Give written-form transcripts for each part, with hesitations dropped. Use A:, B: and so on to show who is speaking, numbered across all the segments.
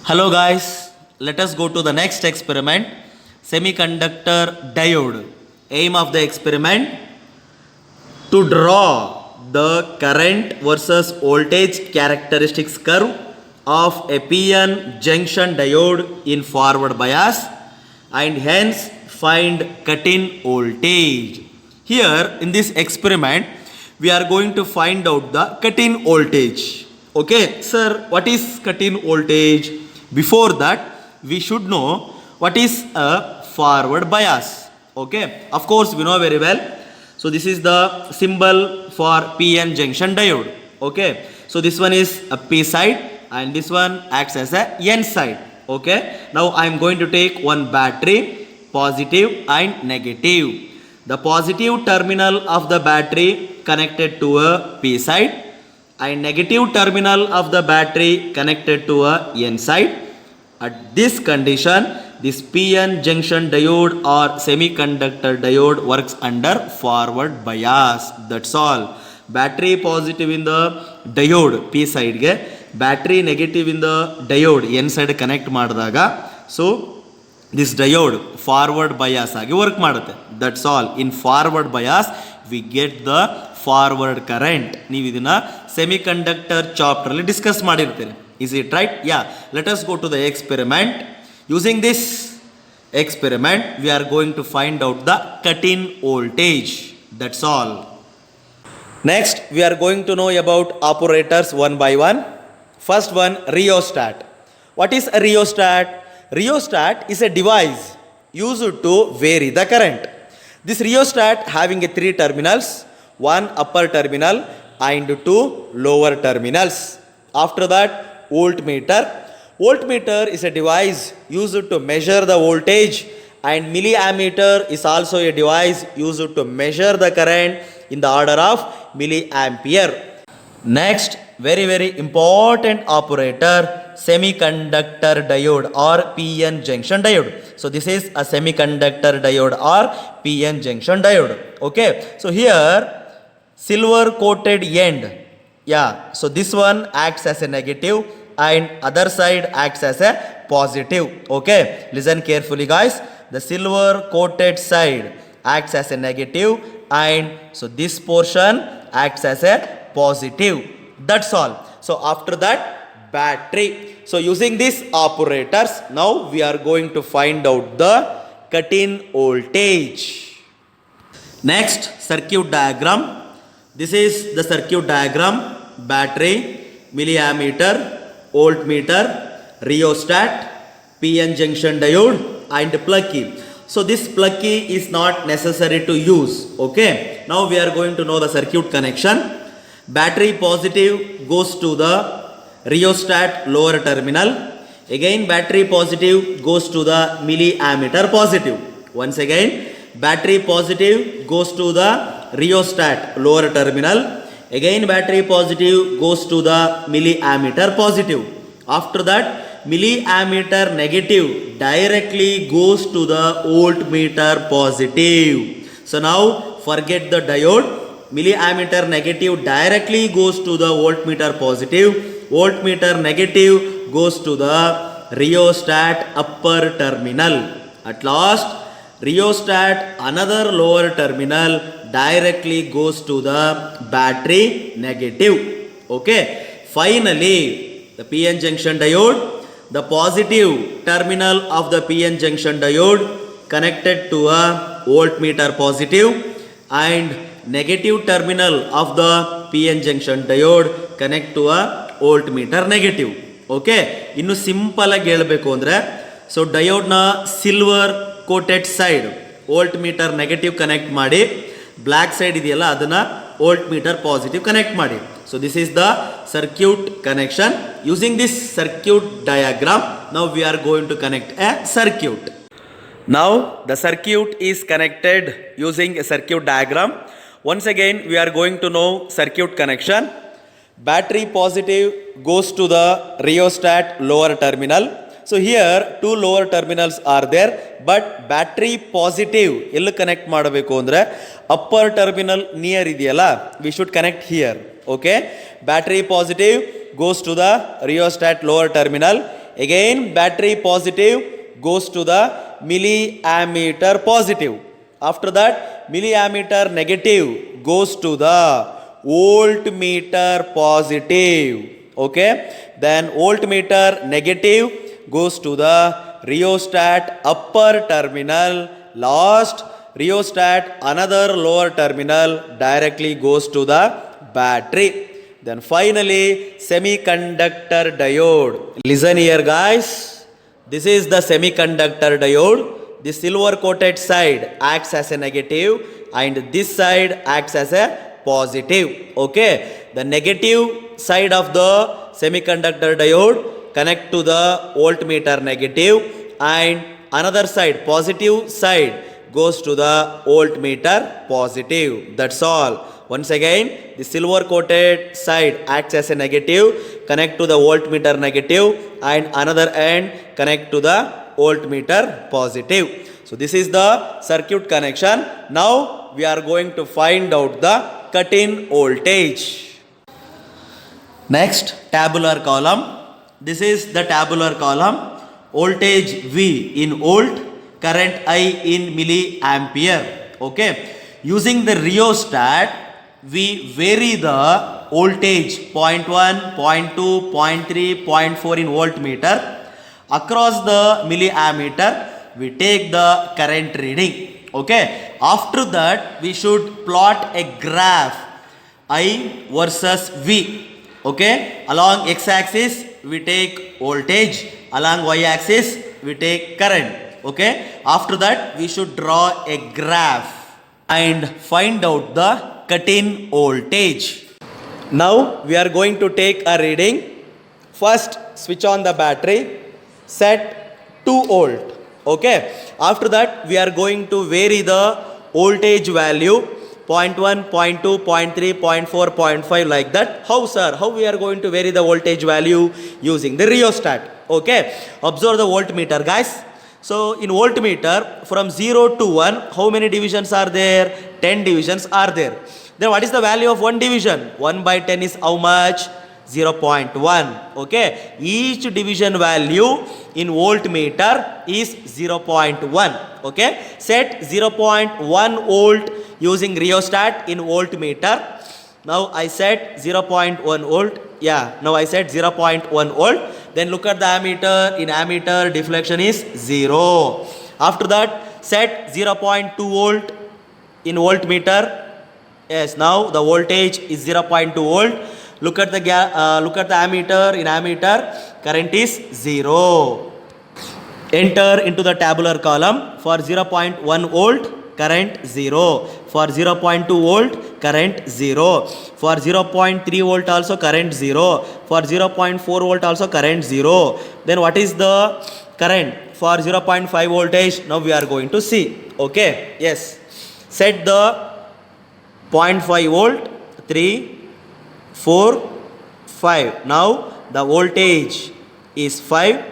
A: Hello guys, let us go to the next experiment, semiconductor diode. Aim of the experiment to draw the current versus voltage characteristics curve of a PN junction diode in forward bias and hence find cut-in voltage. Here in this experiment we are going to find out the cut-in voltage. Okay, sir, what is cut-in voltage? Before that, we should know what is a forward bias. Okay, of course, we know very well. So, this is the symbol for PN junction diode. Okay, so this one is a P side and this one acts as a N side. Okay, now I am going to take one battery, positive and negative. The positive terminal of the battery connected to a P side and negative terminal of the battery connected to a N side. At this condition, this PN junction diode or semiconductor diode works under forward bias. That's all. Battery positive in the diode P side ge, battery negative in the diode N side connect ಮಾಡಿದಾಗ so this diode forward bias ಆಗಿ work ಮಾಡುತ್ತೆ. That's all. In forward bias we get the forward current. ನೀವು ಇದನ್ನ semiconductor chapter ಅಲ್ಲಿ discuss ಮಾಡಿರ್ತೀರಿ. Is it right? Yeah. Let us go to the experiment. Using this experiment, we are going to find out the cut-in voltage. That's all. Next, we are going to know about operators one by one. First one, rheostat. What is a rheostat? Rheostat is a device used to vary the current. This rheostat having a 3 terminals, one upper terminal and 2 lower terminals. After that, voltmeter. Voltmeter is a device used to measure the voltage and milliammeter is also a device used to measure the current in the order of milliampere. Next, very important operator, semiconductor diode or PN junction diode. So this is a semiconductor diode or PN junction diode. Okay, so here silver coated end. Yeah, so this one acts as a negative and other side acts as a positive. Okay, listen carefully guys. The silver coated side acts as a negative and so this portion acts as a positive. That's all. So after that, battery. So using these operators, now we are going to find out the cut-in voltage. Next, circuit diagram. This is the circuit diagram. Battery, milliammeter, voltmeter, rheostat, PN junction diode and plug key. So this plug key is not necessary to use. Okay. Now we are going to know the circuit connection. Battery positive goes to the rheostat lower terminal. Again battery positive goes to the milliammeter positive. Once again battery positive goes to the rheostat lower terminal. Again battery positive goes to the milliammeter positive. After that milliammeter negative directly goes to the voltmeter positive. So now forget the diode. Milliammeter negative directly goes to the voltmeter positive. Voltmeter negative goes to the rheostat upper terminal. At last rheostat another lower terminal directly goes to the battery negative. Okay, finally the PN junction diode, the positive terminal of the PN junction diode connected to a voltmeter positive and negative terminal of the PN junction diode connect to a voltmeter negative. Okay, ಇನ್ನು simple ಆಗಿ ಹೇಳಬೇಕು ಅಂದರೆ so ಡಯೋಡ್ನ silver coated side voltmeter negative connect ಮಾಡಿ, black side ಇದೆಯಲ್ಲ ಅದನ್ನು voltmeter positive connect ಮಾಡಿ. So this is the circuit connection. Using this circuit diagram now we are going to connect a circuit. Now the circuit is connected using a circuit diagram. Once again we are going to know circuit connection. Battery positive goes to the rheostat lower terminal. So here two lower terminals are there, but battery positive ellu connect ಮಾಡಬೇಕು ಅಂದ್ರೆ upper terminal near ಇದೆಯಲ್ಲ we should connect here. Okay, battery positive goes to the rheostat lower terminal. Again battery positive goes to the milliammeter positive. After that milliammeter negative goes to the voltmeter positive. Okay, then voltmeter negative goes to the rheostat upper terminal. Last rheostat another lower terminal directly goes to the battery. Then finally semiconductor diode. Listen here guys, this is the semiconductor diode. The silver coated side acts as a negative and this side acts as a positive. Okay, the negative side of the semiconductor diode connect to the voltmeter negative and another side positive side goes to the voltmeter positive. That's all. Once again, the silver coated side acts as a negative, connect to the voltmeter negative and another end connect to the voltmeter positive. So this is the circuit connection. Now we are going to find out the cut-in voltage. Next, tabular column. This is the tabular column. Voltage V in volt, current I in milliampere. Okay. Using the rheostat, we vary the voltage 0.1, 0.2, 0.3, 0.4 in voltmeter. Across the milliammeter, we take the current reading. Okay. After that, we should plot a graph I versus V. Okay. Along x-axis, we take voltage. Along y-axis, we take current. Okay. After that, we should draw a graph and find out the cut-in voltage. Now we are going to take a reading. First switch on the battery, set 2 volt. Okay. After that we are going to vary the voltage value 0.1, 0.2, 0.3, 0.4, 0.5 like that. How sir? How we are going to vary the voltage value? Using the rheostat. Okay. Observe the voltmeter guys. So in voltmeter from 0 to 1, how many divisions are there? 10 divisions are there. Then what is the value of one division? 1 by 10 is how much? 0.1. Okay. Each division value in voltmeter is 0.1. Okay. Set 0.1 volt using rheostat in voltmeter. Now I set 0.1 volt. Yeah. Now I set 0.1 volt. Then look at the ammeter. In ammeter, deflection is 0. After that, set 0.2 volt in voltmeter. Yes, now the voltage is 0.2 volt. Look at the ammeter. In ammeter, current is 0. Enter into the tabular column. For 0.1 volt, current 0. For 0.2 volt, current 0. For 0.3 volt also current 0. For 0.4 volt also current 0. Then what is the current for 0.5 voltage? Now we are going to see. Okay. Yes. Set the 0.5 volt, 3, 4, 5. Now the voltage is 5.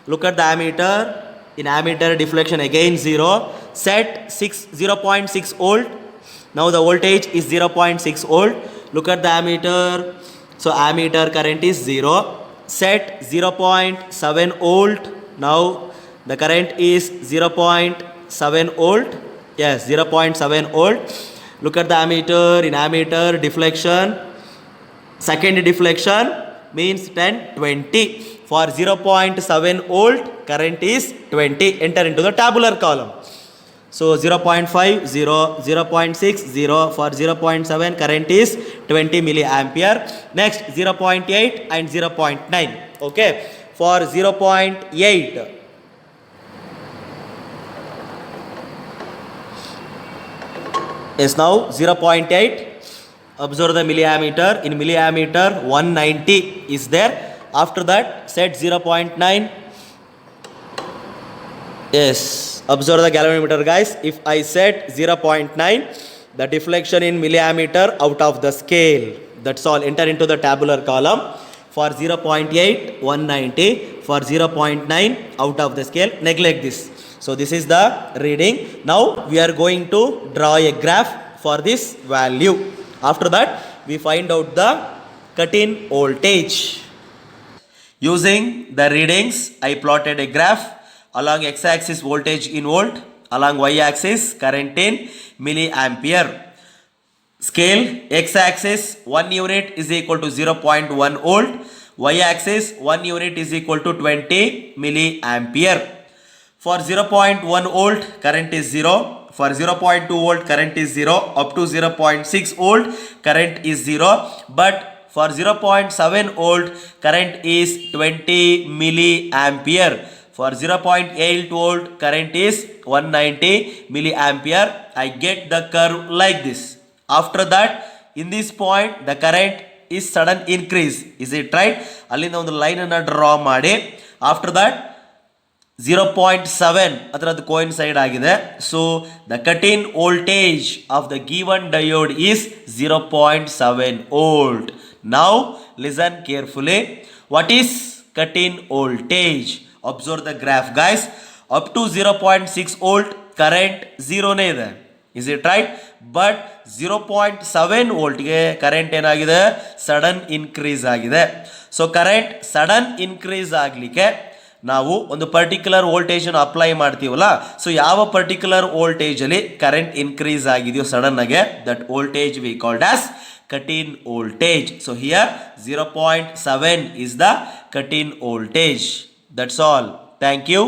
A: Look at the ammeter. In ammeter, deflection again 0. Set 0.6 volt. Now the voltage is 0.6 volt. Look at the ammeter. So ammeter current is 0. Set 0.7 volt. Now the current is 0.7 volt. Yes, 0.7 volt. Look at the ammeter. In ammeter, deflection. Second deflection means 10, 20. For 0.7 volt, current is 20. Enter into the tabular column. So 0.5, 0, 0.6, 0. For 0.7, current is 20 milliampere. Next 0.8 and 0.9. Okay. For 0.8, is now 0.8. Observe the milliammeter. In milliammeter, 190 is there. After that, set 0.9. Yes. Observe the galvanometer, guys. If I set 0.9, the deflection in milliammeter out of the scale. That's all. Enter into the tabular column. For 0.8, 190. For 0.9, out of the scale. Neglect this. So this is the reading. Now we are going to draw a graph for this value. After that, we find out the cut-in voltage. Using the readings, I plotted a graph. Along x-axis voltage in volt, along y-axis current in milliampere. Scale x-axis 1 unit is equal to 0.1 volt, y-axis 1 unit is equal to 20 milliampere. For 0.1 volt current is 0, for 0.2 volt current is 0, up to 0.6 volt current is 0, but for 0.7 volt current is 20 milliampere. For 0.8 volt current is 190 milliampere. I get the curve like this. After that, in this point the current is sudden increase. Is it right? ಅಲ್ಲಿಂದ ಒಂದು line ಅನ್ನು draw ಮಾಡಿ after that 0.7 ಅದರದ್ದು coincide ಆಗಿದೆ. So the cut-in voltage of the given diode is 0.7 volt. Now listen carefully. What is cut-in voltage? Observe the graph, guys. Up to 0.6 volt current 0 ನೇ ಇದೆ. Is it right? But 0.7 ವೋಲ್ಟ್ಗೆ current ಏನಾಗಿದೆ, sudden increase ಆಗಿದೆ. So current sudden increase ಆಗಲಿಕ್ಕೆ ನಾವು ಒಂದು particular ವೋಲ್ಟೇಜನ್ನು apply ಮಾಡ್ತೀವಲ್ಲ, so ಯಾವ particular ವೋಲ್ಟೇಜಲ್ಲಿ current increase ಆಗಿದೆಯೋ ಸಡನ್ ಆಗಿ, that voltage we called as cut-in voltage. So here 0.7 is the cut-in voltage. That's all. Thank you.